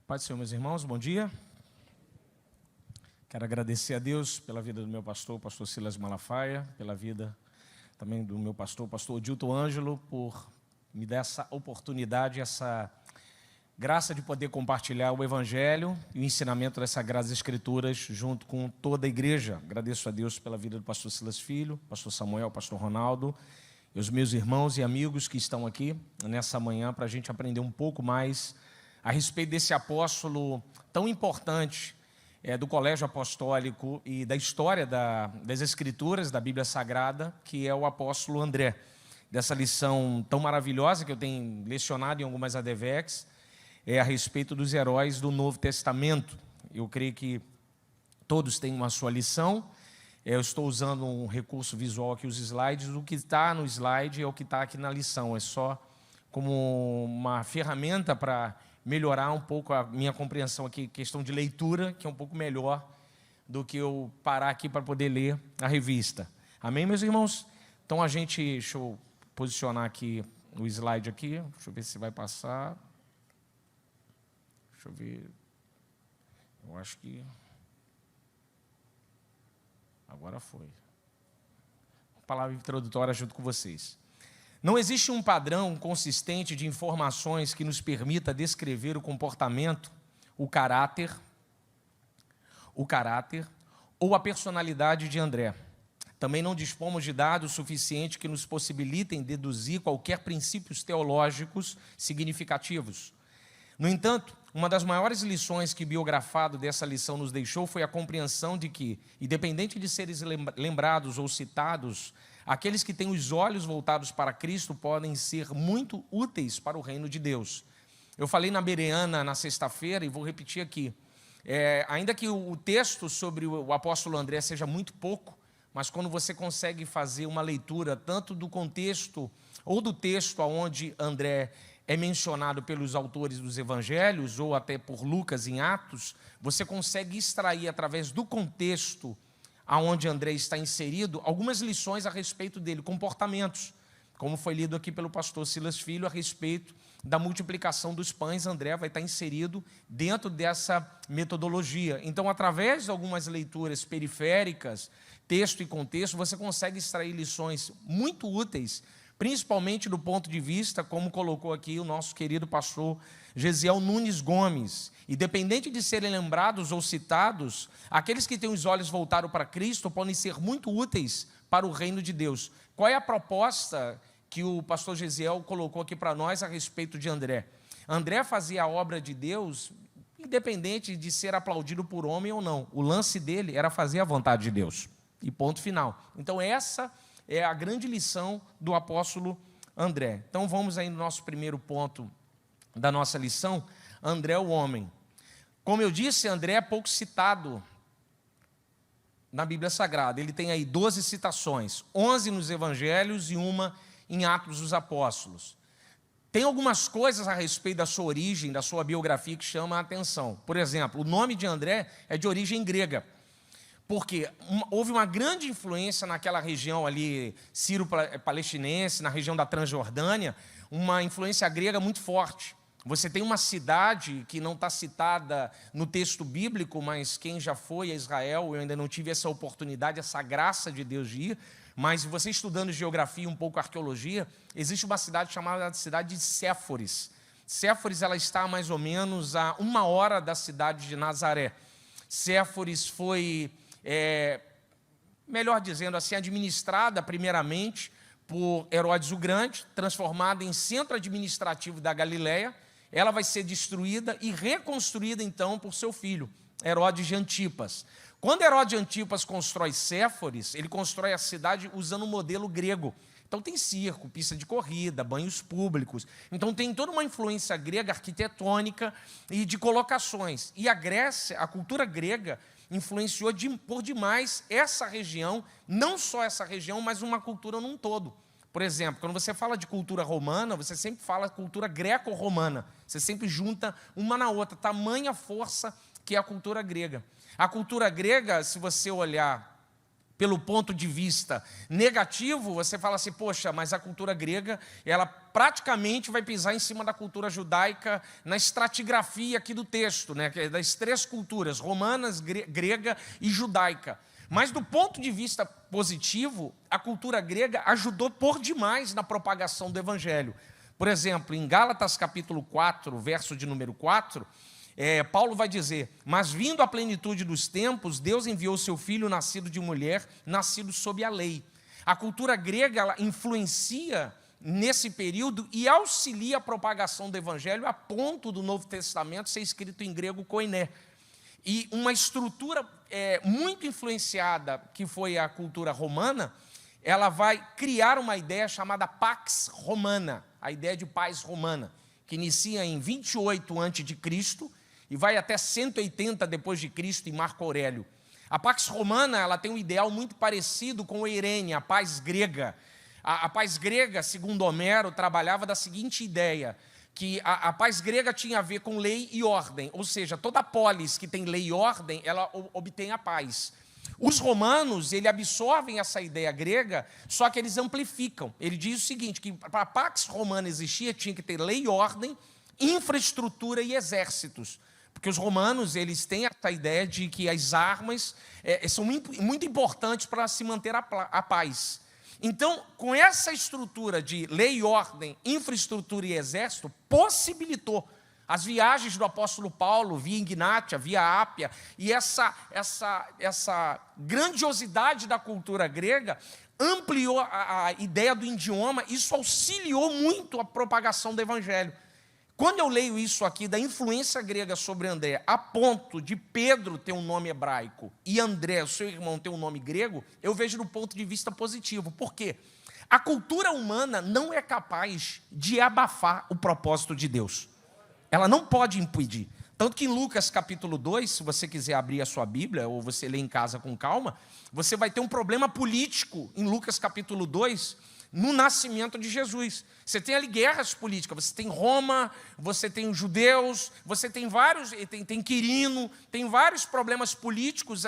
Paz do Senhor, meus irmãos, bom dia. Quero agradecer a Deus pela vida do meu pastor, o pastor Silas Malafaia, pela vida também do meu pastor, o pastor Odilton Ângelo, por me dar essa oportunidade, essa graça de poder compartilhar o Evangelho e o ensinamento das Sagradas Escrituras junto com toda a igreja. Agradeço a Deus pela vida do pastor Silas Filho, pastor Samuel, pastor Ronaldo, e os meus irmãos e amigos que estão aqui nessa manhã para a gente aprender um pouco mais a respeito desse apóstolo tão importante do Colégio Apostólico e da história das Escrituras, da Bíblia Sagrada, que é o apóstolo André. Dessa lição tão maravilhosa que eu tenho lecionado em algumas ADVECs, a respeito dos heróis do Novo Testamento. Eu creio que todos têm uma sua lição. Eu estou usando um recurso visual aqui, os slides. O que está no slide é o que está aqui na lição. É só como uma ferramenta para melhorar um pouco a minha compreensão aqui, questão de leitura, que é um pouco melhor do que eu parar aqui para poder ler a revista. Amém, meus irmãos? Então, deixa eu posicionar aqui o slide aqui, deixa eu ver se vai passar. Deixa eu ver, eu acho que agora foi. Palavra introdutória junto com vocês. Não existe um padrão consistente de informações que nos permita descrever o comportamento, o caráter ou a personalidade de André. Também não dispomos de dados suficientes que nos possibilitem deduzir qualquer princípios teológicos significativos. No entanto, uma das maiores lições que o biografado dessa lição nos deixou foi a compreensão de que, independente de seres lembrados ou citados, aqueles que têm os olhos voltados para Cristo podem ser muito úteis para o reino de Deus. Eu falei na Bereana na sexta-feira e vou repetir aqui. Ainda que o texto sobre o apóstolo André seja muito pouco, mas quando você consegue fazer uma leitura tanto do contexto ou do texto onde André é mencionado pelos autores dos evangelhos, ou até por Lucas em Atos, você consegue extrair, através do contexto aonde André está inserido, algumas lições a respeito dele, comportamentos, como foi lido aqui pelo pastor Silas Filho, a respeito da multiplicação dos pães. André vai estar inserido dentro dessa metodologia. Então, através de algumas leituras periféricas, texto e contexto, você consegue extrair lições muito úteis, principalmente do ponto de vista, como colocou aqui o nosso querido pastor Gesiel Nunes Gomes. Independente de serem lembrados ou citados, aqueles que têm os olhos voltados para Cristo podem ser muito úteis para o reino de Deus. Qual é a proposta que o pastor Gesiel colocou aqui para nós a respeito de André? André fazia a obra de Deus, independente de ser aplaudido por homem ou não. O lance dele era fazer a vontade de Deus. E ponto final. Então, essa é a grande lição do apóstolo André. Então, vamos aí no nosso primeiro ponto da nossa lição, André o homem. Como eu disse, André é pouco citado na Bíblia Sagrada. Ele tem aí 12 citações, 11 nos Evangelhos e uma em Atos dos Apóstolos. Tem algumas coisas a respeito da sua origem, da sua biografia, que chamam a atenção. Por exemplo, o nome de André é de origem grega, porque houve uma grande influência naquela região ali, sírio-palestinense, na região da Transjordânia, uma influência grega muito forte. Você tem uma cidade que não está citada no texto bíblico, mas quem já foi a Israel, eu ainda não tive essa oportunidade, essa graça de Deus de ir, mas você estudando geografia e um pouco arqueologia, existe uma cidade chamada cidade de Séforis. Séforis, ela está a mais ou menos a 1 hora da cidade de Nazaré. Séforis foi, melhor dizendo assim, administrada primeiramente por Herodes o Grande, transformada em centro administrativo da Galileia. Ela vai ser destruída e reconstruída, então, por seu filho, Herodes de Antipas. Quando Herodes de Antipas constrói Séforis, ele constrói a cidade usando um modelo grego. Então, tem circo, pista de corrida, banhos públicos. Então, tem toda uma influência grega, arquitetônica e de colocações. E a Grécia, a cultura grega, influenciou por demais essa região, não só essa região, mas uma cultura num todo. Por exemplo, quando você fala de cultura romana, você sempre fala cultura greco-romana. Você sempre junta uma na outra, tamanha força que é a cultura grega. A cultura grega, se você olhar pelo ponto de vista negativo, você fala assim, poxa, mas a cultura grega, ela praticamente vai pisar em cima da cultura judaica na estratigrafia aqui do texto, né, das três culturas, romanas, grega e judaica. Mas do ponto de vista positivo, a cultura grega ajudou por demais na propagação do evangelho. Por exemplo, em Gálatas capítulo 4, verso de número 4, Paulo vai dizer: mas vindo a plenitude dos tempos, Deus enviou seu filho nascido de mulher, nascido sob a lei. A cultura grega ela influencia nesse período e auxilia a propagação do evangelho a ponto do Novo Testamento ser escrito em grego koiné. E uma estrutura muito influenciada, que foi a cultura romana, ela vai criar uma ideia chamada Pax Romana, a ideia de paz romana, que inicia em 28 a.C. e vai até 180 depois de Cristo em Marco Aurélio. A Pax Romana ela tem um ideal muito parecido com o Eirene, a paz grega. A paz grega, segundo Homero, trabalhava da seguinte ideia, que a paz grega tinha a ver com lei e ordem, ou seja, toda polis que tem lei e ordem, ela obtém a paz. Os romanos, eles absorvem essa ideia grega, só que eles amplificam. Ele diz o seguinte, que para a Pax Romana existir, tinha que ter lei e ordem, infraestrutura e exércitos. Porque os romanos, eles têm essa ideia de que as armas são muito importantes para se manter a paz. Então, com essa estrutura de lei e ordem, infraestrutura e exército, possibilitou as viagens do apóstolo Paulo via Ignátia, via Ápia, e essa grandiosidade da cultura grega ampliou a ideia do idioma, isso auxiliou muito a propagação do evangelho. Quando eu leio isso aqui, da influência grega sobre André, a ponto de Pedro ter um nome hebraico e André, o seu irmão, ter um nome grego, eu vejo do ponto de vista positivo. Por quê? A cultura humana não é capaz de abafar o propósito de Deus. Ela não pode impedir. Tanto que em Lucas capítulo 2, se você quiser abrir a sua Bíblia, ou você ler em casa com calma, você vai ter um problema político em Lucas capítulo 2, no nascimento de Jesus. Você tem ali guerras políticas, você tem Roma, você tem os judeus, você tem vários, tem Quirino, tem vários problemas políticos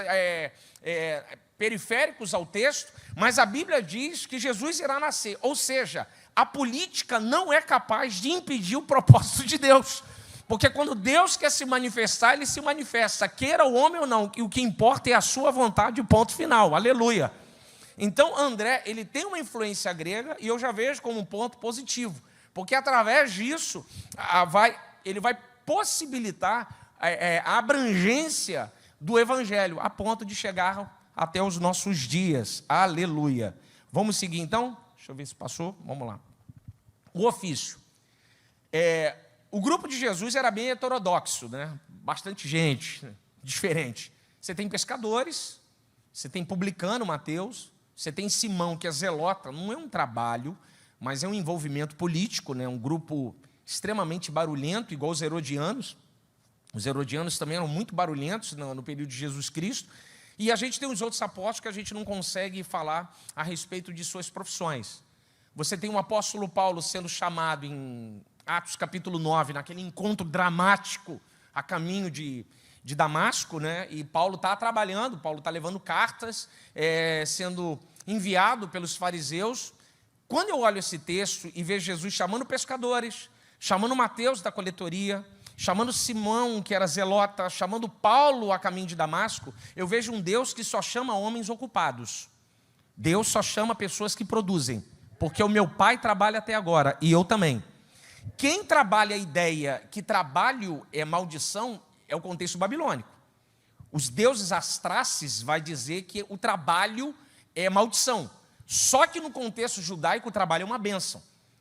periféricos ao texto, mas a Bíblia diz que Jesus irá nascer, ou seja, a política não é capaz de impedir o propósito de Deus, porque quando Deus quer se manifestar, Ele se manifesta, queira o homem ou não, e o que importa é a sua vontade, ponto final, aleluia. Então, André, ele tem uma influência grega, e eu já vejo como um ponto positivo, porque através disso, ele vai possibilitar a abrangência do evangelho, a ponto de chegar até os nossos dias, aleluia. Vamos seguir então? Deixa eu ver se passou, vamos lá. O ofício. O grupo de Jesus era bem heterodoxo, né? Bastante gente, diferente. Você tem pescadores, você tem publicano, Mateus, você tem Simão, que é zelota, não é um trabalho, mas é um envolvimento político, né? Um grupo extremamente barulhento, igual os herodianos. Os herodianos também eram muito barulhentos no período de Jesus Cristo. E a gente tem os outros apóstolos que a gente não consegue falar a respeito de suas profissões. Você tem o apóstolo Paulo sendo chamado em Atos capítulo 9, naquele encontro dramático a caminho de Damasco, né? E Paulo está trabalhando, Paulo está levando cartas, sendo enviado pelos fariseus. Quando eu olho esse texto e vejo Jesus chamando pescadores, chamando Mateus da coletoria, chamando Simão, que era zelota, chamando Paulo a caminho de Damasco, eu vejo um Deus que só chama homens ocupados. Deus só chama pessoas que produzem, porque o meu pai trabalha até agora, e eu também. Quem trabalha a ideia que trabalho é maldição é o contexto babilônico. Os deuses astraces vai dizer que o trabalho é maldição. Só que no contexto judaico o trabalho é uma bênção.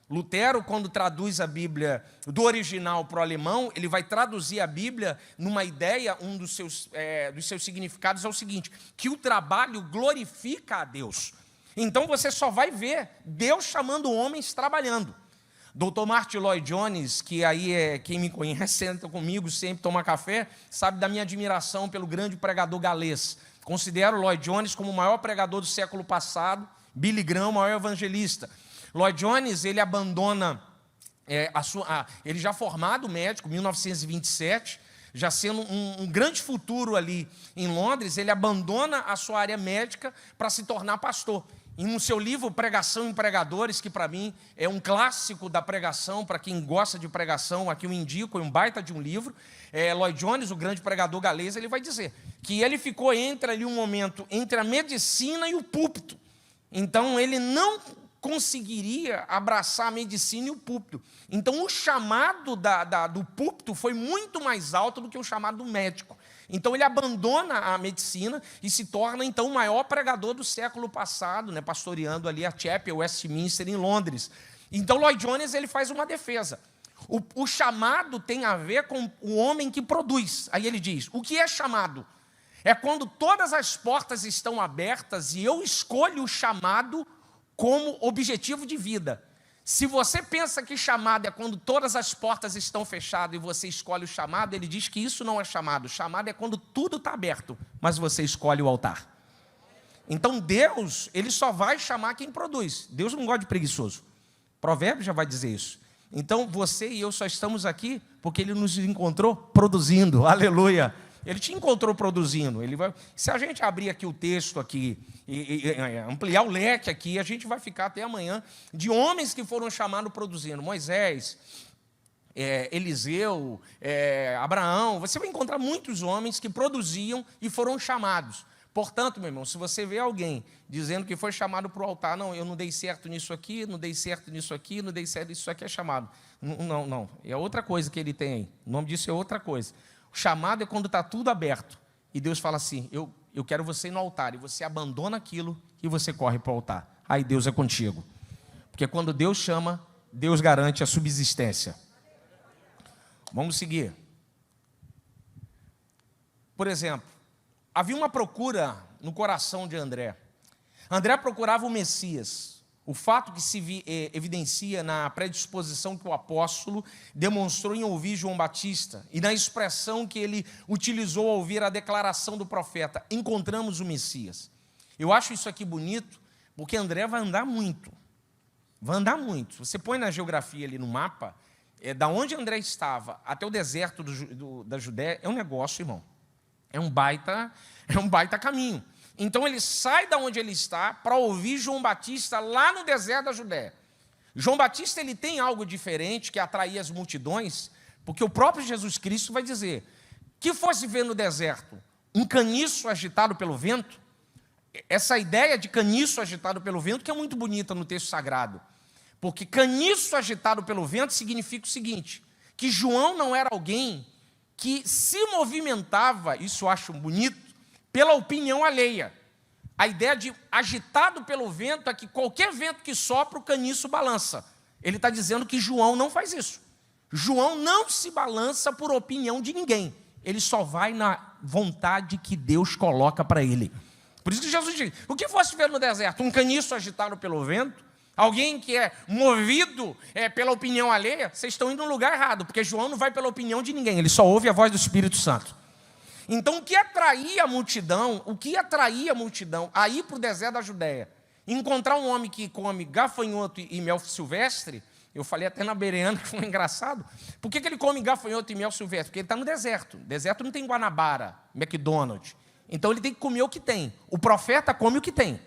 Lutero, quando traduz a Bíblia do original para o alemão, ele vai traduzir a Bíblia numa ideia, um dos seus significados é o seguinte, que o trabalho glorifica a Deus. Então você só vai ver Deus chamando homens trabalhando. Dr. Martyn Lloyd-Jones, que aí quem me conhece, senta comigo, sempre toma café, sabe da minha admiração pelo grande pregador galês. Considero Lloyd-Jones como o maior pregador do século passado, Billy Graham, o maior evangelista. Lloyd-Jones, ele abandona, ele já formado médico, 1927, já sendo um grande futuro ali em Londres, ele abandona a sua área médica para se tornar pastor. E no seu livro Pregação em Pregadores, que para mim é um clássico da pregação, para quem gosta de pregação, aqui eu indico, é um baita de um livro, Lloyd Jones, o grande pregador galês, ele vai dizer que ele ficou entre ali um momento entre a medicina e o púlpito. Então ele não conseguiria abraçar a medicina e o púlpito. Então o chamado do púlpito foi muito mais alto do que o chamado do médico. Então ele abandona a medicina e se torna então o maior pregador do século passado, né, pastoreando ali a Chapel Westminster em Londres. Então Lloyd Jones ele faz uma defesa. O chamado tem a ver com o homem que produz. Aí ele diz, o que é chamado? É quando todas as portas estão abertas e eu escolho o chamado como objetivo de vida. Se você pensa que chamado é quando todas as portas estão fechadas e você escolhe o chamado, ele diz que isso não é chamado. Chamado é quando tudo está aberto, mas você escolhe o altar. Então Deus, ele só vai chamar quem produz. Deus não gosta de preguiçoso. Provérbios já vai dizer isso. Então você e eu só estamos aqui porque ele nos encontrou produzindo. Aleluia. Ele te encontrou produzindo. Se a gente abrir aqui o texto aqui e ampliar o leque aqui, a gente vai ficar até amanhã de homens que foram chamados produzindo. Moisés, Eliseu, Abraão. Você vai encontrar muitos homens que produziam e foram chamados. Portanto, meu irmão, se você vê alguém dizendo que foi chamado para o altar, não, eu não dei certo nisso aqui, não dei certo nisso aqui, não dei certo nisso aqui, é chamado. Não, é outra coisa que ele tem aí. O nome disso é outra coisa. O chamado é quando está tudo aberto. E Deus fala assim, eu quero você ir no altar. E você abandona aquilo e você corre para o altar. Aí Deus é contigo. Porque quando Deus chama, Deus garante a subsistência. Vamos seguir. Por exemplo, havia uma procura no coração de André. André procurava o Messias. O fato que se evidencia na predisposição que o apóstolo demonstrou em ouvir João Batista e na expressão que ele utilizou ao ouvir a declaração do profeta, encontramos o Messias. Eu acho isso aqui bonito, porque André vai andar muito. Vai andar muito. Você põe na geografia ali no mapa, da onde André estava até o deserto da Judéia, é um negócio, irmão. É um baita caminho. Então ele sai da onde ele está para ouvir João Batista lá no deserto da Judéia. João Batista ele tem algo diferente que atraía as multidões, porque o próprio Jesus Cristo vai dizer que fosse ver no deserto um caniço agitado pelo vento. Essa ideia de caniço agitado pelo vento que é muito bonita no texto sagrado, porque caniço agitado pelo vento significa o seguinte, que João não era alguém que se movimentava, isso eu acho bonito, pela opinião alheia. A ideia de agitado pelo vento é que qualquer vento que sopra, o caniço balança. Ele está dizendo que João não faz isso. João não se balança por opinião de ninguém. Ele só vai na vontade que Deus coloca para ele. Por isso que Jesus diz, o que fosse ver no deserto? Um caniço agitado pelo vento? Alguém que é movido pela opinião alheia? Vocês estão indo no lugar errado, porque João não vai pela opinião de ninguém, ele só ouve a voz do Espírito Santo. Então, o que atraía a multidão a ir para o deserto da Judéia? Encontrar um homem que come gafanhoto e mel silvestre, eu falei até na Bereana, que foi engraçado. Por que ele come gafanhoto e mel silvestre? Porque ele está no deserto. Deserto não tem Guanabara, McDonald's. Então, ele tem que comer o que tem. O profeta come o que tem.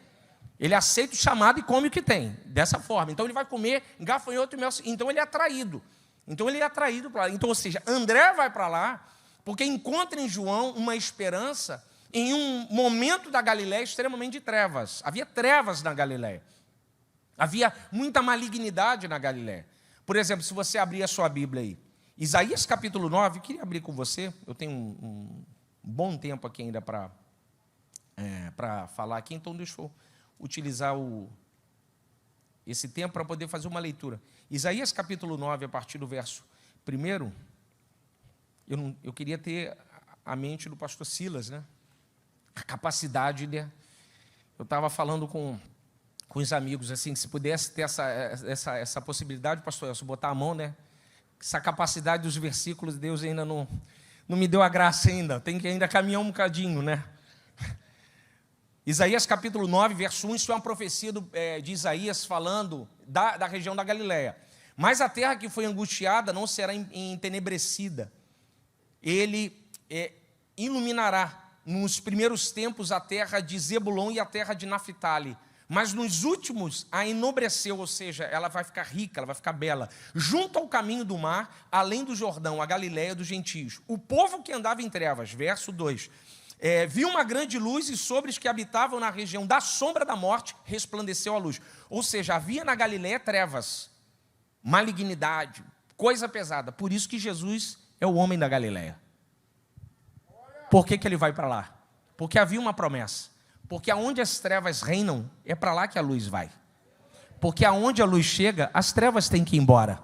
Ele aceita o chamado e come o que tem. Dessa forma. Então, ele vai comer gafanhoto e mel silvestre. Então, ele é atraído. Para lá. Então, ou seja, André vai para lá, porque encontra em João uma esperança em um momento da Galiléia extremamente de trevas. Havia trevas na Galiléia. Havia muita malignidade na Galiléia. Por exemplo, se você abrir a sua Bíblia aí, Isaías capítulo 9, eu queria abrir com você, eu tenho um bom tempo aqui ainda para falar aqui, então deixa eu utilizar esse tempo para poder fazer uma leitura. Isaías capítulo 9, a partir do verso 1, eu queria ter a mente do pastor Silas, né? A capacidade de... Eu estava falando com os amigos, assim, que se pudesse ter essa possibilidade, pastor Elcio, botar a mão, né? Essa capacidade dos versículos, Deus ainda não me deu a graça ainda, tem que ainda caminhar um bocadinho, né? Isaías capítulo 9, verso 1, isso é uma profecia de Isaías falando da região da Galiléia. Mas a terra que foi angustiada não será entenebrecida. Ele iluminará nos primeiros tempos a terra de Zebulon e a terra de Naphtali. mas nos últimos a enobreceu, ou seja, ela vai ficar rica, ela vai ficar bela. Junto ao caminho do mar, além do Jordão, a Galiléia dos gentios. O povo que andava em trevas, verso 2, viu uma grande luz e sobre os que habitavam na região da sombra da morte, resplandeceu a luz. Ou seja, havia na Galiléia trevas, malignidade, coisa pesada. Por isso que Jesus é o homem da Galiléia. Por que ele vai para lá? Porque havia uma promessa. Porque aonde as trevas reinam, é para lá que a luz vai. Porque aonde a luz chega, as trevas têm que ir embora.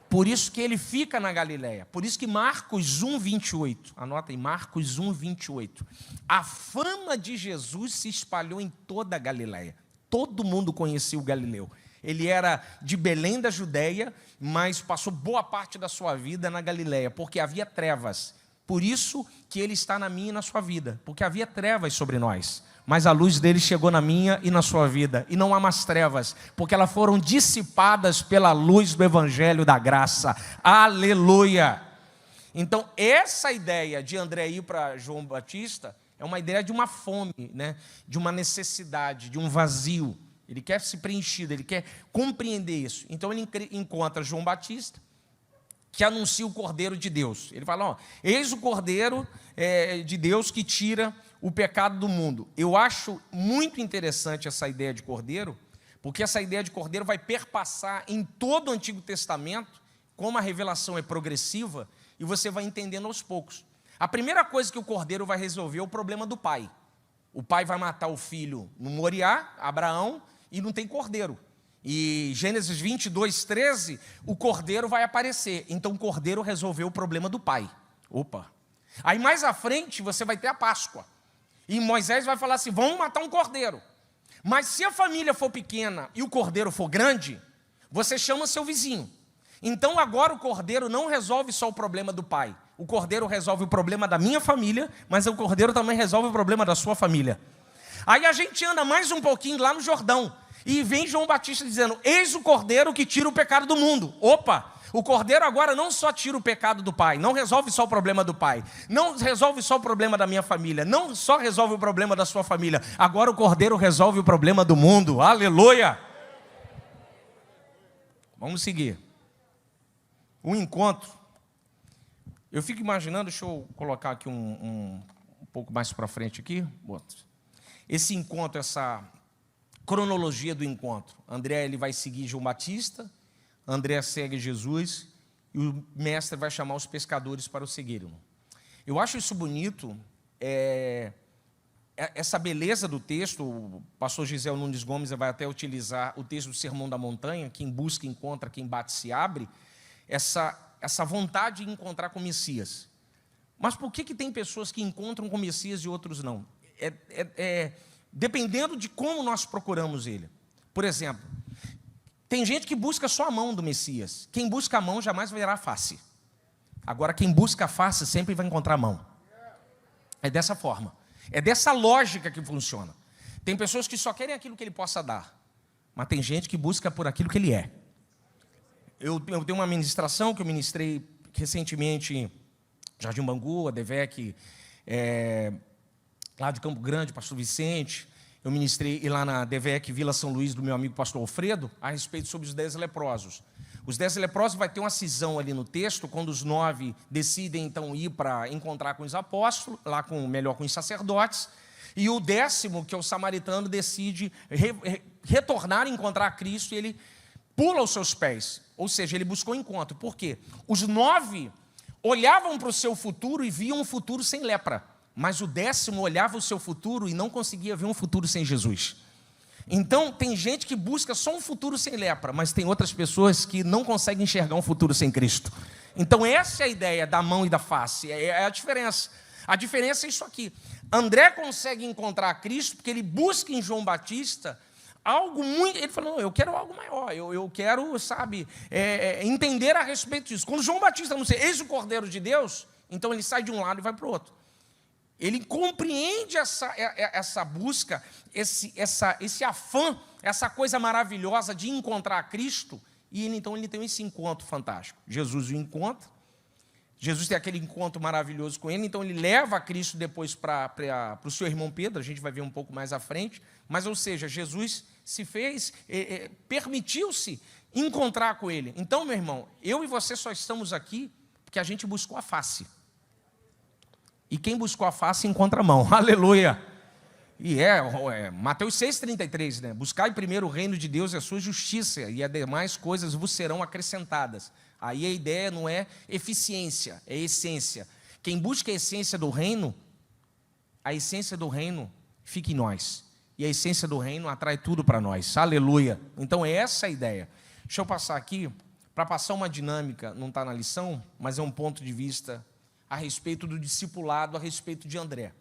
Por isso que ele fica na Galiléia. Por isso que Marcos 1, 28, anota aí, Marcos 1, 28. A fama de Jesus se espalhou em toda a Galiléia. Todo mundo conhecia o Galileu. Ele era de Belém da Judéia, mas passou boa parte da sua vida na Galiléia, porque havia trevas. Por isso que ele está na minha e na sua vida, porque havia trevas sobre nós, mas a luz dele chegou na minha e na sua vida, e não há mais trevas, porque elas foram dissipadas pela luz do Evangelho da graça. Aleluia! Então, essa ideia de André ir para João Batista é uma ideia de uma fome, né? De uma necessidade, de um vazio. Ele quer se preencher, ele quer compreender isso. Então, ele encontra João Batista, que anuncia o Cordeiro de Deus. Ele fala, ó, eis o Cordeiro de Deus que tira o pecado do mundo. Eu acho muito interessante essa ideia de Cordeiro, porque essa ideia de Cordeiro vai perpassar em todo o Antigo Testamento, como a revelação é progressiva, e você vai entendendo aos poucos. A primeira coisa que o Cordeiro vai resolver é o problema do pai. O pai vai matar o filho no Moriá, Abraão, e não tem cordeiro. E Gênesis 22, 13, o cordeiro vai aparecer. Então o cordeiro resolveu o problema do pai. Opa! Aí mais à frente você vai ter a Páscoa. E Moisés vai falar assim, vamos matar um cordeiro. Mas se a família for pequena e o cordeiro for grande, você chama seu vizinho. Então agora o cordeiro não resolve só o problema do pai. O cordeiro resolve o problema da minha família, mas o cordeiro também resolve o problema da sua família. Aí a gente anda mais um pouquinho lá no Jordão. E vem João Batista dizendo, eis o Cordeiro que tira o pecado do mundo. Opa, o Cordeiro agora não só tira o pecado do pai, não resolve só o problema do pai, não resolve só o problema da minha família, não só resolve o problema da sua família, agora o Cordeiro resolve o problema do mundo. Aleluia! Vamos seguir. O encontro. Eu fico imaginando, deixa eu colocar aqui um pouco mais para frente aqui. Esse encontro, essa cronologia do encontro. André ele vai seguir João Batista, André segue Jesus, e o mestre vai chamar os pescadores para o seguirem. Eu acho isso bonito, essa beleza do texto. O pastor Gisele Nunes Gomes vai até utilizar o texto do Sermão da Montanha, quem busca encontra, quem bate se abre, essa vontade de encontrar com o Messias. Mas por que tem pessoas que encontram com o Messias e outros não? Dependendo de como nós procuramos ele. Por exemplo, tem gente que busca só a mão do Messias. Quem busca a mão jamais verá a face. Agora, quem busca a face sempre vai encontrar a mão. É dessa forma. É dessa lógica que funciona. Tem pessoas que só querem aquilo que ele possa dar. Mas tem gente que busca por aquilo que ele é. Eu tenho uma ministração que eu ministrei recentemente em Jardim Bangu, a DEVEC, lá de Campo Grande, pastor Vicente. Eu ministrei lá na DEVEC Vila São Luís, do meu amigo pastor Alfredo, a respeito sobre os 10 leprosos. Os 10 leprosos vai ter uma cisão ali no texto, quando os 9 decidem então ir para encontrar com os apóstolos, lá melhor com os sacerdotes, e o 10º, que é o samaritano, decide retornar e encontrar Cristo, e ele pula aos seus pés, ou seja, ele buscou encontro. Por quê? Os 9 olhavam para o seu futuro e viam um futuro sem lepra. Mas o 10º olhava o seu futuro e não conseguia ver um futuro sem Jesus. Então, tem gente que busca só um futuro sem lepra, mas tem outras pessoas que não conseguem enxergar um futuro sem Cristo. Então, essa é a ideia da mão e da face, é a diferença. A diferença é isso aqui. André consegue encontrar Cristo porque ele busca em João Batista algo muito... Ele falou, não, eu quero algo maior, eu quero, sabe, entender a respeito disso. Quando João Batista anuncia, eis o Cordeiro de Deus, então ele sai de um lado e vai para o outro. Ele compreende essa busca, esse afã, essa coisa maravilhosa de encontrar Cristo, e então ele tem esse encontro fantástico. Jesus o encontra, Jesus tem aquele encontro maravilhoso com ele, então ele leva a Cristo depois para o seu irmão Pedro, a gente vai ver um pouco mais à frente, mas, ou seja, Jesus se fez, permitiu-se encontrar com ele. Então, meu irmão, eu e você só estamos aqui porque a gente buscou a face. E quem buscou a face encontra a mão. Aleluia! E Mateus 6,33, né? Buscai primeiro o reino de Deus e a sua justiça, e as demais coisas vos serão acrescentadas. Aí a ideia não é eficiência, é essência. Quem busca a essência do reino, a essência do reino fica em nós. E a essência do reino atrai tudo para nós. Aleluia! Então é essa a ideia. Deixa eu passar aqui, para passar uma dinâmica, não está na lição, mas é um ponto de vista a respeito do discipulado, a respeito de André.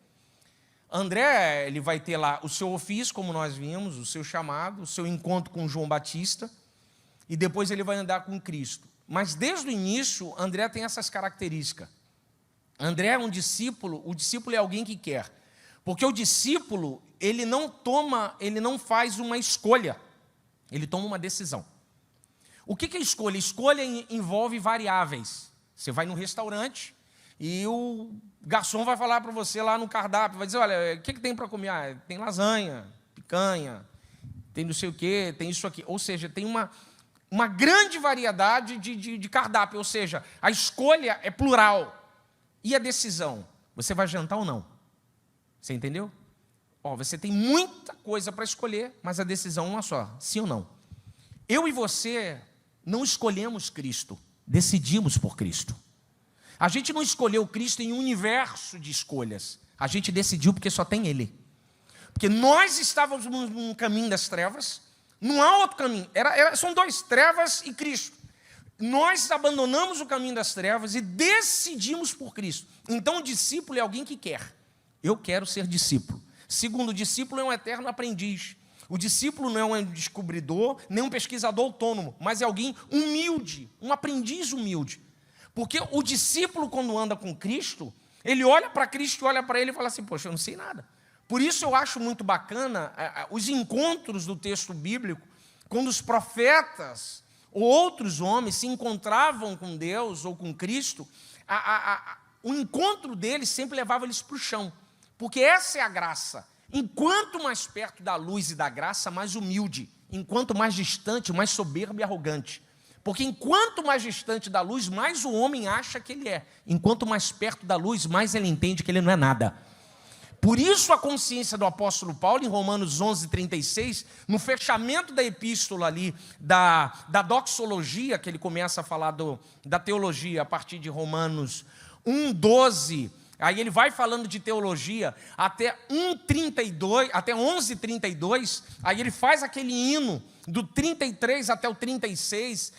André, ele vai ter lá o seu ofício, como nós vimos, o seu chamado, o seu encontro com João Batista, e depois ele vai andar com Cristo. Mas desde o início, André tem essas características. André é um discípulo, o discípulo é alguém que quer. Porque o discípulo, ele não faz uma escolha, ele toma uma decisão. O que é escolha? Escolha envolve variáveis. Você vai num restaurante e o garçom vai falar para você lá no cardápio, vai dizer, olha, o que tem para comer? Ah, tem lasanha, picanha, tem não sei o quê, tem isso aqui. Ou seja, tem uma grande variedade de cardápio, ou seja, a escolha é plural. E a decisão? Você vai jantar ou não? Você entendeu? Você tem muita coisa para escolher, mas a decisão é uma só, sim ou não. Eu e você não escolhemos Cristo, decidimos por Cristo. A gente não escolheu Cristo em um universo de escolhas. A gente decidiu porque só tem Ele. Porque nós estávamos num caminho das trevas, não há outro caminho. São dois, trevas e Cristo. Nós abandonamos o caminho das trevas e decidimos por Cristo. Então o discípulo é alguém que quer. Eu quero ser discípulo. Segundo, o discípulo é um eterno aprendiz. O discípulo não é um descobridor, nem um pesquisador autônomo, mas é alguém humilde, um aprendiz humilde. Porque o discípulo, quando anda com Cristo, ele olha para Cristo, olha para ele e fala assim, poxa, eu não sei nada. Por isso eu acho muito bacana os encontros do texto bíblico, quando os profetas ou outros homens se encontravam com Deus ou com Cristo, o encontro deles sempre levava eles para o chão. Porque essa é a graça. Enquanto mais perto da luz e da graça, mais humilde. Enquanto mais distante, mais soberbo e arrogante. Porque enquanto mais distante da luz, mais o homem acha que ele é. Enquanto mais perto da luz, mais ele entende que ele não é nada. Por isso a consciência do apóstolo Paulo, em Romanos 11:36, no fechamento da epístola ali, da doxologia, que ele começa a falar da teologia a partir de Romanos 1:12, aí ele vai falando de teologia até 11:32, aí ele faz aquele hino do 33 até o 36,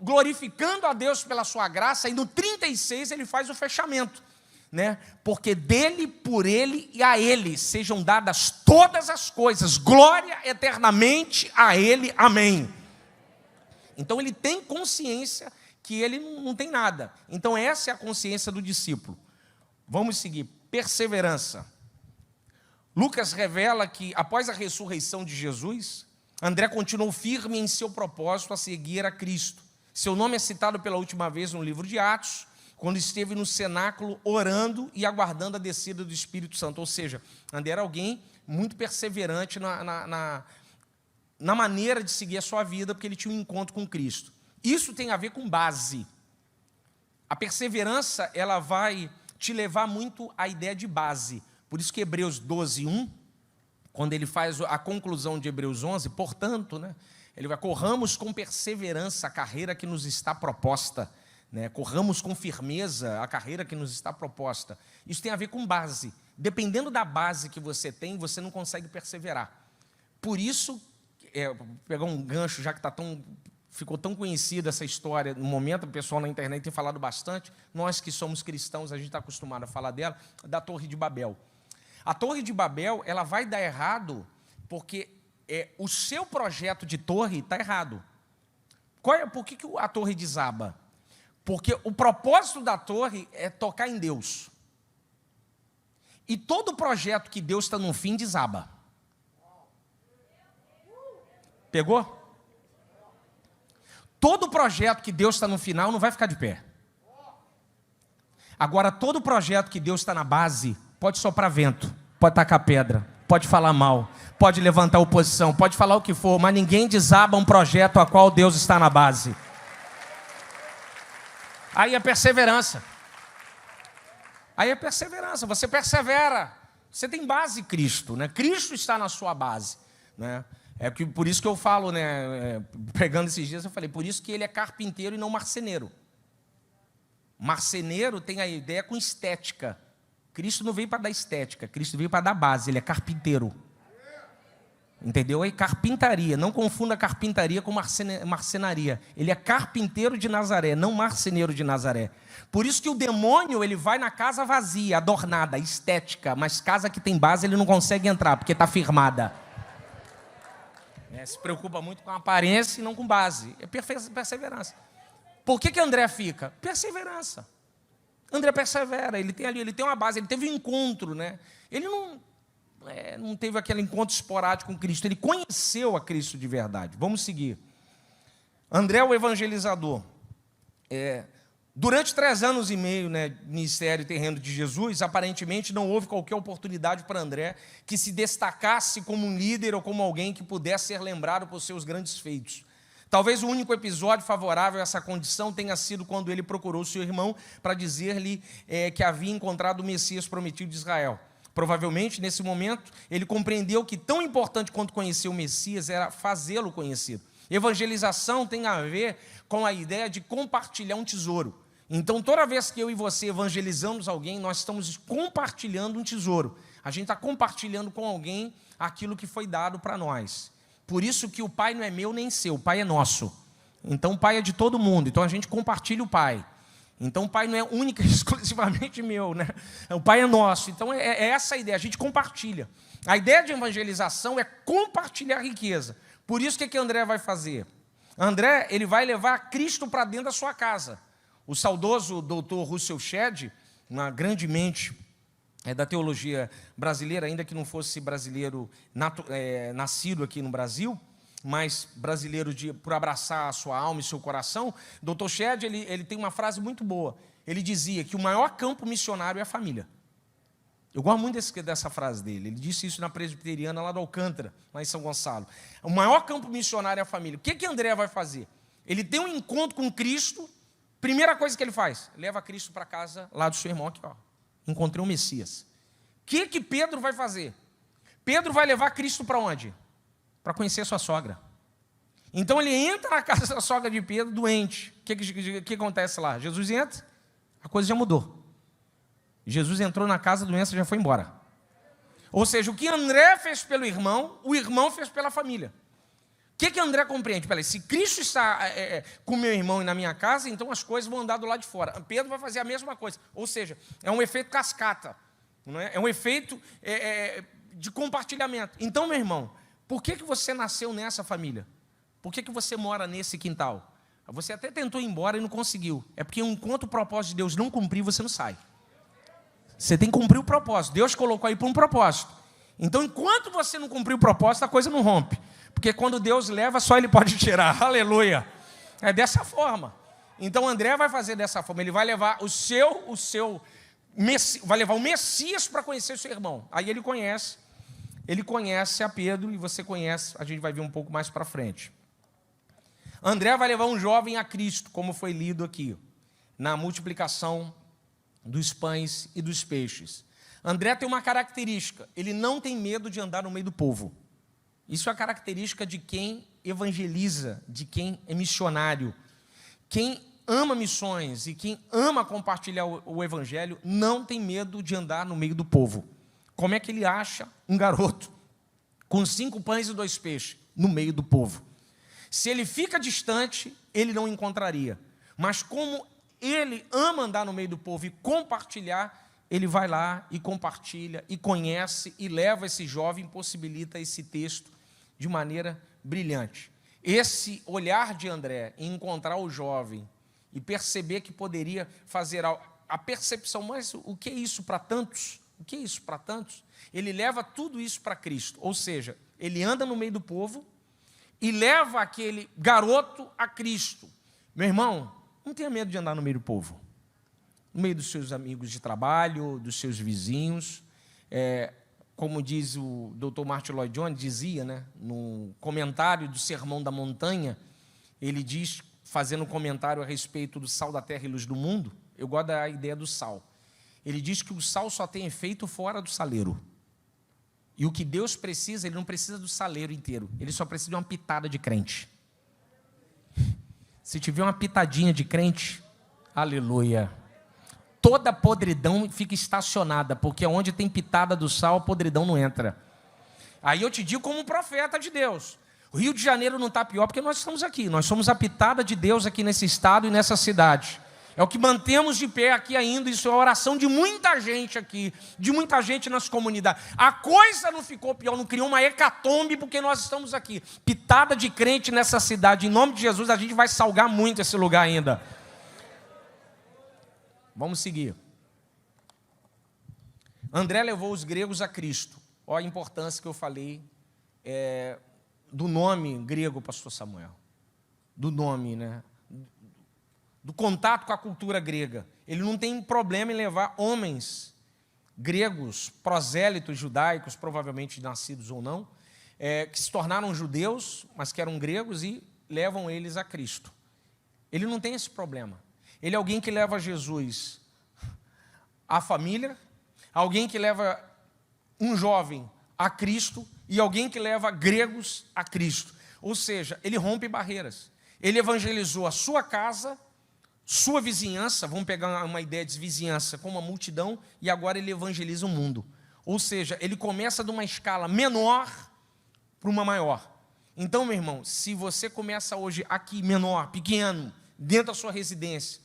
glorificando a Deus pela sua graça, e no 36 ele faz o fechamento, né? Porque dele, por ele e a ele sejam dadas todas as coisas, glória eternamente a ele, amém. Então ele tem consciência que ele não tem nada. Então essa é a consciência do discípulo. Vamos seguir, perseverança. Lucas revela que após a ressurreição de Jesus, André continuou firme em seu propósito a seguir a Cristo. Seu nome é citado pela última vez no livro de Atos, quando esteve no cenáculo orando e aguardando a descida do Espírito Santo. Ou seja, André era alguém muito perseverante na maneira de seguir a sua vida, porque ele tinha um encontro com Cristo. Isso tem a ver com base. A perseverança, ela vai te levar muito à ideia de base. Por isso que Hebreus 12:1, quando ele faz a conclusão de Hebreus 11, portanto, né, ele vai, corramos com perseverança a carreira que nos está proposta, né, corramos com firmeza a carreira que nos está proposta. Isso tem a ver com base. Dependendo da base que você tem, você não consegue perseverar. Por isso, vou pegar um gancho, já que ficou tão conhecida essa história, no momento o pessoal na internet tem falado bastante, nós que somos cristãos, a gente está acostumado a falar dela, da Torre de Babel. A Torre de Babel, ela vai dar errado porque o seu projeto de torre está errado. Por que a torre desaba? Porque o propósito da torre é tocar em Deus. E todo projeto que Deus está no fim desaba. Pegou? Todo projeto que Deus está no final não vai ficar de pé. Agora, todo projeto que Deus está na base, pode soprar vento, pode tacar pedra, pode falar mal, pode levantar oposição, pode falar o que for, mas ninguém desaba um projeto a qual Deus está na base. Aí é perseverança. Aí é perseverança, você persevera. Você tem base em Cristo, né? Cristo está na sua base, né? Por isso que eu falo, né? Pregando esses dias, eu falei, por isso que ele é carpinteiro e não marceneiro. Marceneiro tem a ideia com estética. Cristo não veio para dar estética, Cristo veio para dar base, ele é carpinteiro. Entendeu? É carpintaria, não confunda carpintaria com marcenaria. Ele é carpinteiro de Nazaré, não marceneiro de Nazaré. Por isso que o demônio, ele vai na casa vazia, adornada, estética, mas casa que tem base ele não consegue entrar, porque está firmada. Se preocupa muito com a aparência e não com base. É perseverança. Por que André fica? Perseverança. André persevera, ele tem uma base, ele teve um encontro, né? Ele não teve aquele encontro esporádico com Cristo, ele conheceu a Cristo de verdade. Vamos seguir. André, o evangelizador. Durante 3 anos e meio, né, ministério terreno de Jesus, aparentemente não houve qualquer oportunidade para André que se destacasse como um líder ou como alguém que pudesse ser lembrado por seus grandes feitos. Talvez o único episódio favorável a essa condição tenha sido quando ele procurou seu irmão para dizer-lhe que havia encontrado o Messias prometido de Israel. Provavelmente, nesse momento, ele compreendeu que tão importante quanto conhecer o Messias era fazê-lo conhecido. Evangelização tem a ver com a ideia de compartilhar um tesouro. Então, toda vez que eu e você evangelizamos alguém, nós estamos compartilhando um tesouro. A gente está compartilhando com alguém aquilo que foi dado para nós. Por isso que o Pai não é meu nem seu, o Pai é nosso. Então, o Pai é de todo mundo, então a gente compartilha o Pai. Então, o Pai não é única e exclusivamente meu, né? O Pai é nosso. Então, é essa a ideia, a gente compartilha. A ideia de evangelização é compartilhar a riqueza. Por isso, o que André vai fazer? André, ele vai levar Cristo para dentro da sua casa. O saudoso doutor Russell Shedd, uma grande mente da teologia brasileira, ainda que não fosse brasileiro nascido aqui no Brasil, mas brasileiro por abraçar a sua alma e seu coração, Dr. Shedd, ele tem uma frase muito boa. Ele dizia que o maior campo missionário é a família. Eu gosto muito dessa frase dele. Ele disse isso na presbiteriana lá do Alcântara, lá em São Gonçalo. O maior campo missionário é a família. O que André vai fazer? Ele tem um encontro com Cristo. Primeira coisa que ele faz, leva Cristo para casa lá do seu irmão aqui, ó. Encontrei um Messias. O que Pedro vai fazer? Pedro vai levar Cristo para onde? Para conhecer a sua sogra. Então ele entra na casa da sogra de Pedro, doente. O que acontece lá? Jesus entra, a coisa já mudou. Jesus entrou na casa, a doença já foi embora. Ou seja, o que André fez pelo irmão, o irmão fez pela família. O que André compreende? Peraí, se Cristo está com meu irmão e na minha casa, então as coisas vão andar do lado de fora. Pedro vai fazer a mesma coisa. Ou seja, é um efeito cascata. Não é? É um efeito de compartilhamento. Então, meu irmão, por que você nasceu nessa família? Por que você mora nesse quintal? Você até tentou ir embora e não conseguiu. É porque enquanto o propósito de Deus não cumprir, você não sai. Você tem que cumprir o propósito. Deus colocou aí para um propósito. Então, enquanto você não cumprir o propósito, a coisa não rompe. Porque quando Deus leva, só Ele pode tirar. Aleluia. É dessa forma. Então, André vai fazer dessa forma. Ele vai levar vai levar o Messias para conhecer o seu irmão. Aí ele conhece a Pedro e você conhece, a gente vai ver um pouco mais para frente. André vai levar um jovem a Cristo, como foi lido aqui, na multiplicação dos pães e dos peixes. André tem uma característica, ele não tem medo de andar no meio do povo. Isso é a característica de quem evangeliza, de quem é missionário. Quem ama missões e quem ama compartilhar o evangelho não tem medo de andar no meio do povo. Como é que ele acha um garoto com 5 pães e 2 peixes no meio do povo? Se ele fica distante, ele não encontraria. Mas como ele ama andar no meio do povo e compartilhar, ele vai lá e compartilha, e conhece, e leva esse jovem, possibilita esse texto de maneira brilhante. Esse olhar de André em encontrar o jovem e perceber que poderia fazer a percepção, mas o que é isso para tantos? O que é isso para tantos? Ele leva tudo isso para Cristo, ou seja, ele anda no meio do povo e leva aquele garoto a Cristo. Meu irmão, não tenha medo de andar no meio do povo, no meio dos seus amigos de trabalho, dos seus vizinhos. como diz o Dr. Martin Lloyd Jones, dizia, né, no comentário do Sermão da Montanha, ele diz, fazendo um comentário a respeito do sal da terra e luz do mundo, eu gosto da ideia do sal. Ele diz que o sal só tem efeito fora do saleiro. E o que Deus precisa, Ele não precisa do saleiro inteiro, Ele só precisa de uma pitada de crente. Se tiver uma pitadinha de crente, aleluia. Toda podridão fica estacionada, porque onde tem pitada do sal, a podridão não entra. Aí eu te digo como um profeta de Deus. O Rio de Janeiro não está pior porque nós estamos aqui. Nós somos a pitada de Deus aqui nesse estado e nessa cidade. É o que mantemos de pé aqui ainda. Isso é a oração de muita gente aqui, de muita gente nas comunidades. A coisa não ficou pior, não criou uma hecatombe porque nós estamos aqui. Pitada de crente nessa cidade. Em nome de Jesus, a gente vai salgar muito esse lugar ainda. Vamos seguir. André levou os gregos a Cristo. Olha a importância que eu falei do nome grego, pastor Samuel. Do nome, né? Do contato com a cultura grega. Ele não tem problema em levar homens gregos, prosélitos judaicos, provavelmente nascidos ou não, que se tornaram judeus, mas que eram gregos, e levam eles a Cristo. Ele não tem esse problema. Ele é alguém que leva Jesus à família, alguém que leva um jovem a Cristo e alguém que leva gregos a Cristo. Ou seja, ele rompe barreiras. Ele evangelizou a sua casa, sua vizinhança, vamos pegar uma ideia de vizinhança com uma multidão, e agora ele evangeliza o mundo. Ou seja, ele começa de uma escala menor para uma maior. Então, meu irmão, se você começa hoje aqui menor, pequeno, dentro da sua residência,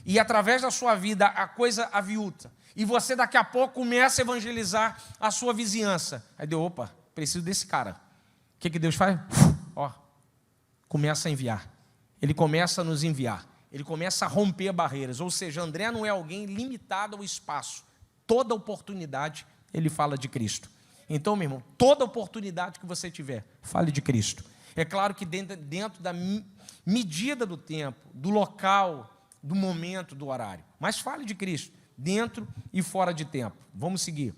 e através da sua vida a coisa aviuta, e você daqui a pouco começa a evangelizar a sua vizinhança, aí deu, opa, preciso desse cara. O que Deus faz? Ó, começa a enviar. Ele começa a nos enviar. Ele começa a romper barreiras. Ou seja, André não é alguém limitado ao espaço. Toda oportunidade ele fala de Cristo. Então, meu irmão, toda oportunidade que você tiver, fale de Cristo. É claro que dentro da medida do tempo, do local, do momento, do horário. Mas fale de Cristo, dentro e fora de tempo. Vamos seguir.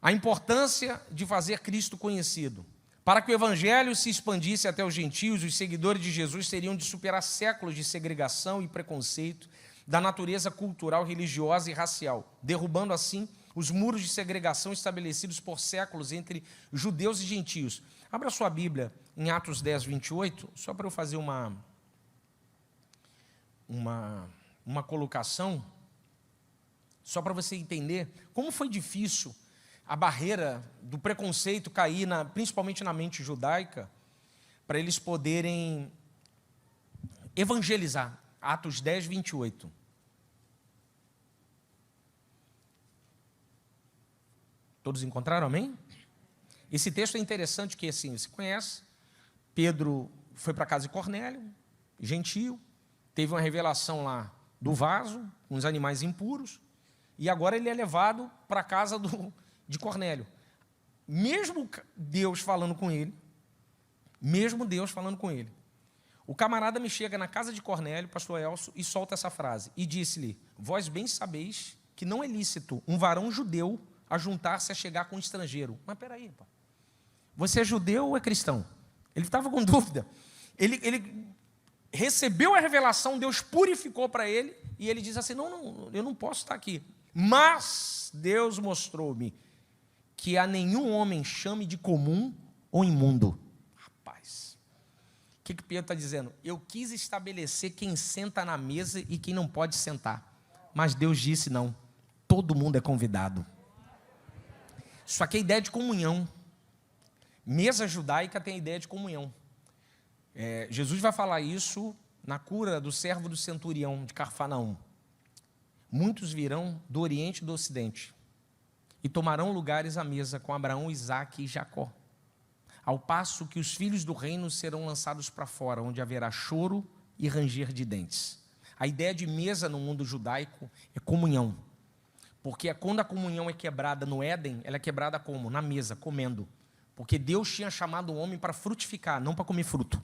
A importância de fazer Cristo conhecido. Para que o evangelho se expandisse até os gentios, os seguidores de Jesus teriam de superar séculos de segregação e preconceito da natureza cultural, religiosa e racial, derrubando assim os muros de segregação estabelecidos por séculos entre judeus e gentios. Abra sua Bíblia em Atos 10, 28, só para eu fazer uma colocação, só para você entender como foi difícil a barreira do preconceito cair, principalmente na mente judaica, para eles poderem evangelizar. Atos 10, 28. Todos encontraram, amém? Esse texto é interessante que, assim, você conhece, Pedro foi para a casa de Cornélio, gentio, teve uma revelação lá do vaso, com os animais impuros, e agora ele é levado para a casa de Cornélio. Mesmo Deus falando com ele, o camarada me chega na casa de Cornélio, pastor Elcio, e solta essa frase, e disse-lhe, vós bem sabeis que não é lícito um varão judeu ajuntar-se a chegar com um estrangeiro. Mas peraí, pá. Você é judeu ou é cristão? Ele estava com dúvida. Ele recebeu a revelação, Deus purificou para ele, e ele diz assim, não, eu não posso estar aqui. Mas Deus mostrou-me que a nenhum homem chame de comum ou imundo. Rapaz, o que Pedro está dizendo? Eu quis estabelecer quem senta na mesa e quem não pode sentar. Mas Deus disse não, todo mundo é convidado. Isso aqui é ideia de comunhão. Mesa judaica tem a ideia de comunhão. Jesus vai falar isso na cura do servo do centurião de Cafarnaum. Muitos virão do Oriente e do Ocidente e tomarão lugares à mesa com Abraão, Isaque e Jacó. Ao passo que os filhos do reino serão lançados para fora, onde haverá choro e ranger de dentes. A ideia de mesa no mundo judaico é comunhão. Porque quando a comunhão é quebrada no Éden, ela é quebrada como? Na mesa, comendo. Porque Deus tinha chamado o homem para frutificar, não para comer fruto.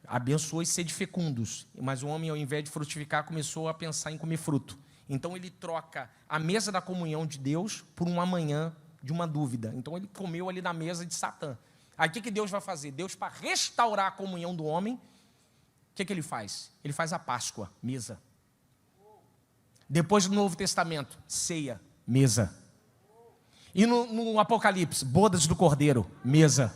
Abençoou e sede fecundos. Mas o homem, ao invés de frutificar, começou a pensar em comer fruto. Então ele troca a mesa da comunhão de Deus por um amanhã de uma dúvida. Então ele comeu ali na mesa de Satã. Aí o que Deus vai fazer? Deus, para restaurar a comunhão do homem, o que ele faz? Ele faz a Páscoa, mesa. Depois do Novo Testamento, ceia, mesa. E no Apocalipse, bodas do Cordeiro, mesa.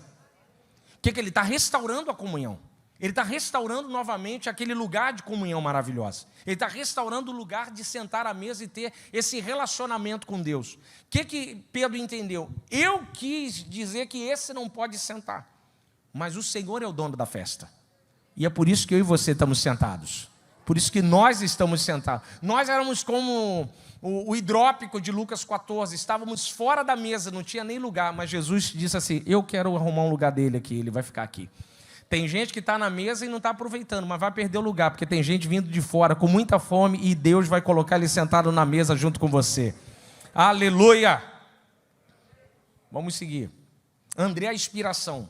O que ele está restaurando a comunhão? Ele está restaurando novamente aquele lugar de comunhão maravilhosa. Ele está restaurando o lugar de sentar à mesa e ter esse relacionamento com Deus. O que Pedro entendeu? Eu quis dizer que esse não pode sentar, mas o Senhor é o dono da festa. E é por isso que eu e você estamos sentados. Por isso que nós estamos sentados. Nós éramos como o hidrópico de Lucas 14, estávamos fora da mesa, não tinha nem lugar, mas Jesus disse assim, eu quero arrumar um lugar dele aqui, ele vai ficar aqui. Tem gente que está na mesa e não está aproveitando, mas vai perder o lugar, porque tem gente vindo de fora com muita fome e Deus vai colocar ele sentado na mesa junto com você. Aleluia! Vamos seguir. André, a inspiração.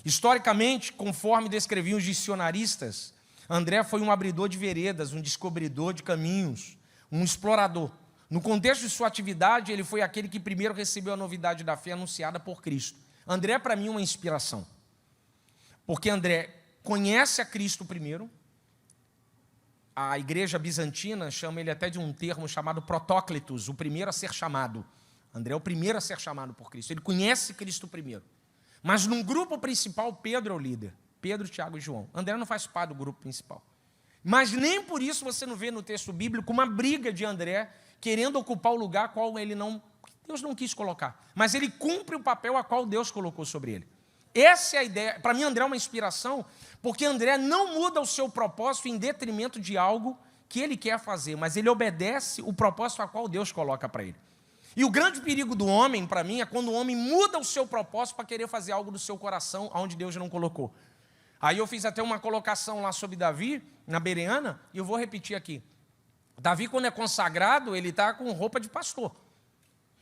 Historicamente, conforme descreviam os dicionaristas, André foi um abridor de veredas, um descobridor de caminhos, um explorador. No contexto de sua atividade, ele foi aquele que primeiro recebeu a novidade da fé anunciada por Cristo. André, para mim, é uma inspiração. Porque André conhece a Cristo primeiro. A igreja bizantina chama ele até de um termo chamado protóclitos, o primeiro a ser chamado. André é o primeiro a ser chamado por Cristo. Ele conhece Cristo primeiro. Mas num grupo principal, Pedro é o líder. Pedro, Tiago e João. André não faz parte do grupo principal. Mas nem por isso você não vê no texto bíblico uma briga de André querendo ocupar o lugar qual Deus não quis colocar. Mas ele cumpre o papel a qual Deus colocou sobre ele. Essa é a ideia. Para mim, André é uma inspiração, porque André não muda o seu propósito em detrimento de algo que ele quer fazer, mas ele obedece o propósito a qual Deus coloca para ele. E o grande perigo do homem, para mim, é quando o homem muda o seu propósito para querer fazer algo do seu coração, onde Deus não colocou. Aí eu fiz até uma colocação lá sobre Davi, na Bereana, e eu vou repetir aqui. Davi, quando é consagrado, ele está com roupa de pastor.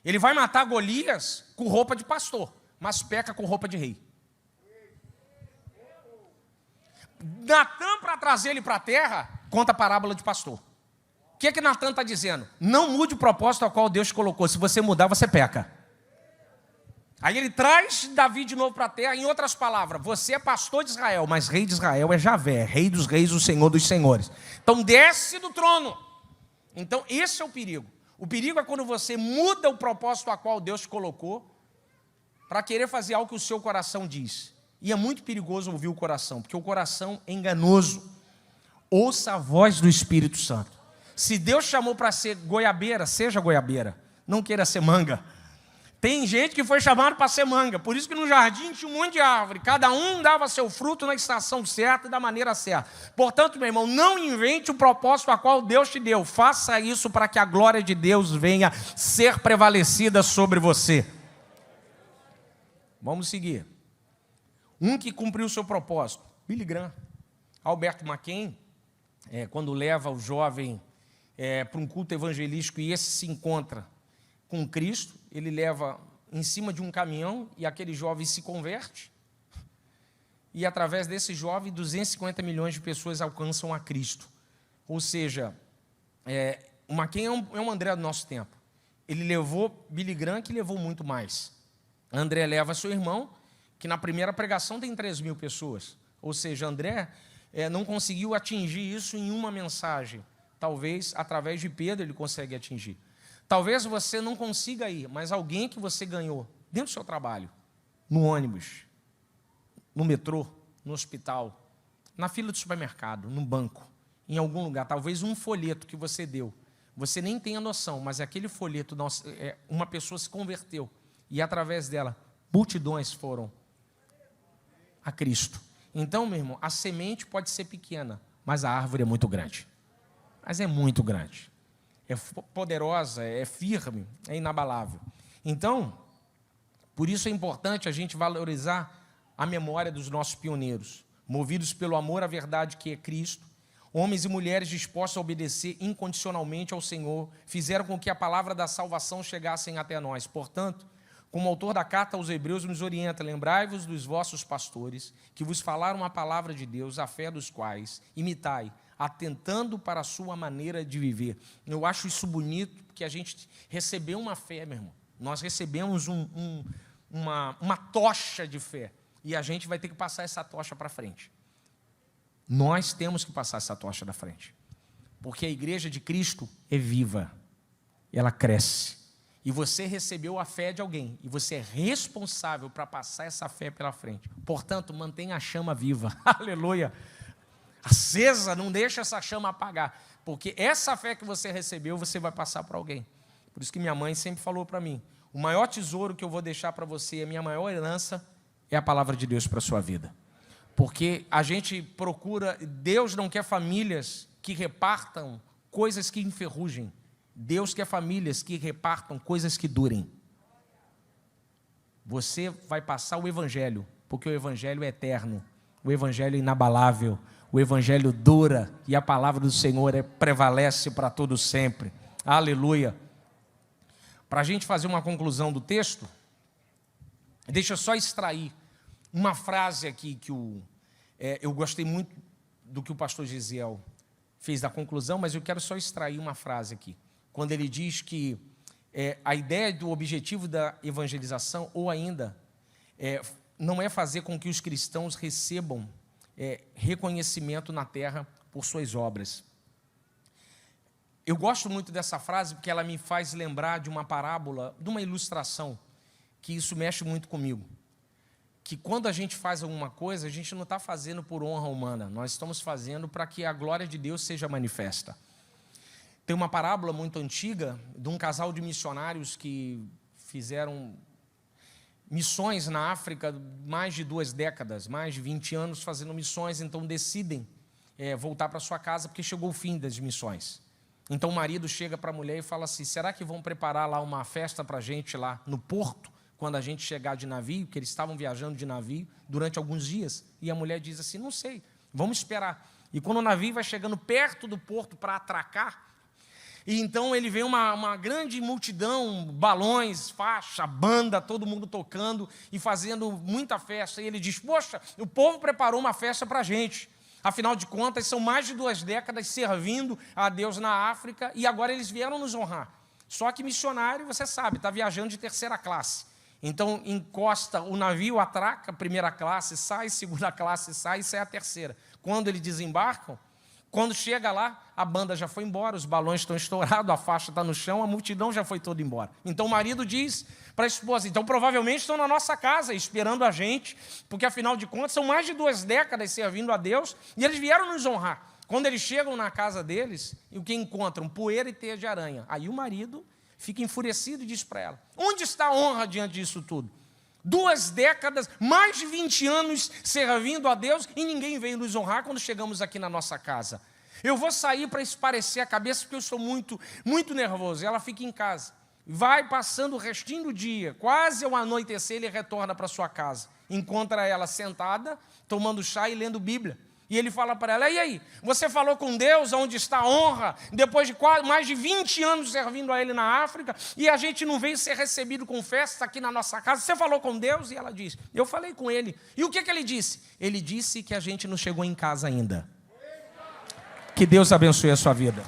Ele vai matar Golias com roupa de pastor, mas peca com roupa de rei. Natan, para trazer ele para a terra, conta a parábola de pastor. O que Natan está dizendo? Não mude o propósito ao qual Deus te colocou. Se você mudar, você peca. Aí ele traz Davi de novo para a terra. Em outras palavras, você é pastor de Israel, mas rei de Israel é Javé, rei dos reis, o Senhor dos senhores. Então desce do trono. Então esse é o perigo. O perigo é quando você muda o propósito a qual Deus te colocou para querer fazer algo que o seu coração diz. E é muito perigoso ouvir o coração, porque o coração é enganoso. Ouça a voz do Espírito Santo. Se Deus chamou para ser goiabeira, seja goiabeira. Não queira ser manga. Tem gente que foi chamado para ser manga. Por isso que no jardim tinha um monte de árvore. Cada um dava seu fruto na estação certa e da maneira certa. Portanto, meu irmão, não invente o propósito a qual Deus te deu. Faça isso para que a glória de Deus venha ser prevalecida sobre você. Vamos seguir. Um que cumpriu o seu propósito, Billy Graham. Alberto McKen, quando leva o jovem para um culto evangelístico e esse se encontra com Cristo, ele leva em cima de um caminhão e aquele jovem se converte. E através desse jovem, 250 milhões de pessoas alcançam a Cristo. Ou seja, o McKen é um André do nosso tempo. Ele levou Billy Graham, que levou muito mais. André leva seu irmão, que na primeira pregação tem 3.000 pessoas. Ou seja, André não conseguiu atingir isso em uma mensagem. Talvez, através de Pedro, ele consegue atingir. Talvez você não consiga ir, mas alguém que você ganhou dentro do seu trabalho, no ônibus, no metrô, no hospital, na fila do supermercado, no banco, em algum lugar, talvez um folheto que você deu. Você nem tem a noção, mas aquele folheto, uma pessoa se converteu e através dela, multidões foram a Cristo. Então, meu irmão, a semente pode ser pequena, mas a árvore é muito grande. Mas é muito grande. É poderosa, é firme, é inabalável. Então, por isso é importante a gente valorizar a memória dos nossos pioneiros, movidos pelo amor à verdade que é Cristo. Homens e mulheres dispostos a obedecer incondicionalmente ao Senhor, fizeram com que a palavra da salvação chegasse até nós. Portanto, como o autor da carta aos Hebreus nos orienta, lembrai-vos dos vossos pastores, que vos falaram a palavra de Deus, a fé dos quais imitai, atentando para a sua maneira de viver. Eu acho isso bonito, porque a gente recebeu uma fé, meu irmão. Nós recebemos uma tocha de fé. E a gente vai ter que passar essa tocha para frente. Nós temos que passar essa tocha da frente. Porque a igreja de Cristo é viva. Ela cresce. E você recebeu a fé de alguém. E você é responsável para passar essa fé pela frente. Portanto, mantenha a chama viva. Aleluia. Acesa, não deixa essa chama apagar. Porque essa fé que você recebeu, você vai passar para alguém. Por isso que minha mãe sempre falou para mim, o maior tesouro que eu vou deixar para você, a minha maior herança, é a palavra de Deus para a sua vida. Porque a gente procura, Deus não quer famílias que repartam coisas que enferrujem. Deus quer famílias que repartam coisas que durem. Você vai passar o Evangelho, porque o Evangelho é eterno, o Evangelho é inabalável, o Evangelho dura e a palavra do Senhor prevalece para todo sempre. Aleluia. Para a gente fazer uma conclusão do texto, deixa eu só extrair uma frase aqui que eu gostei muito do que o pastor Gisiel fez da conclusão, mas eu quero só extrair uma frase aqui. Quando ele diz que a ideia do objetivo da evangelização, ou ainda, não é fazer com que os cristãos recebam reconhecimento na terra por suas obras. Eu gosto muito dessa frase porque ela me faz lembrar de uma parábola, de uma ilustração, que isso mexe muito comigo. Que quando a gente faz alguma coisa, a gente não está fazendo por honra humana, nós estamos fazendo para que a glória de Deus seja manifesta. Tem uma parábola muito antiga de um casal de missionários que fizeram missões na África mais de 2 décadas, mais de 20 anos fazendo missões, então decidem voltar para sua casa porque chegou o fim das missões. Então o marido chega para a mulher e fala assim, será que vão preparar lá uma festa para a gente lá no porto, quando a gente chegar de navio, porque eles estavam viajando de navio durante alguns dias, e a mulher diz assim, não sei, vamos esperar. E quando o navio vai chegando perto do porto para atracar, e então ele vê uma grande multidão, balões, faixa, banda, todo mundo tocando e fazendo muita festa. E ele diz, poxa, o povo preparou uma festa para a gente. Afinal de contas, são mais de 2 décadas servindo a Deus na África e agora eles vieram nos honrar. Só que missionário, você sabe, está viajando de 3ª classe. Então, encosta o navio, atraca, 1ª classe sai, 2ª classe sai e sai a 3ª. Quando eles desembarcam, quando chega lá, a banda já foi embora, os balões estão estourados, a faixa está no chão, a multidão já foi toda embora. Então o marido diz para a esposa, então provavelmente estão na nossa casa, esperando a gente, porque afinal de contas são mais de 2 décadas servindo a Deus, e eles vieram nos honrar. Quando eles chegam na casa deles, e o que encontram? Poeira e teia de aranha. Aí o marido fica enfurecido e diz para ela, onde está a honra diante disso tudo? 2 décadas, mais de 20 anos servindo a Deus e ninguém veio nos honrar quando chegamos aqui na nossa casa. Eu vou sair para esparecer a cabeça porque eu sou muito, muito nervoso. E ela fica em casa. Vai passando o restinho do dia, quase ao anoitecer ele retorna para sua casa. Encontra ela sentada, tomando chá e lendo Bíblia. E ele fala para ela, e aí, você falou com Deus onde está a honra, depois de mais de 20 anos servindo a Ele na África, e a gente não veio ser recebido com festa aqui na nossa casa, você falou com Deus? E ela diz, eu falei com Ele. E o que ele disse? Ele disse que a gente não chegou em casa ainda. Que Deus abençoe a sua vida.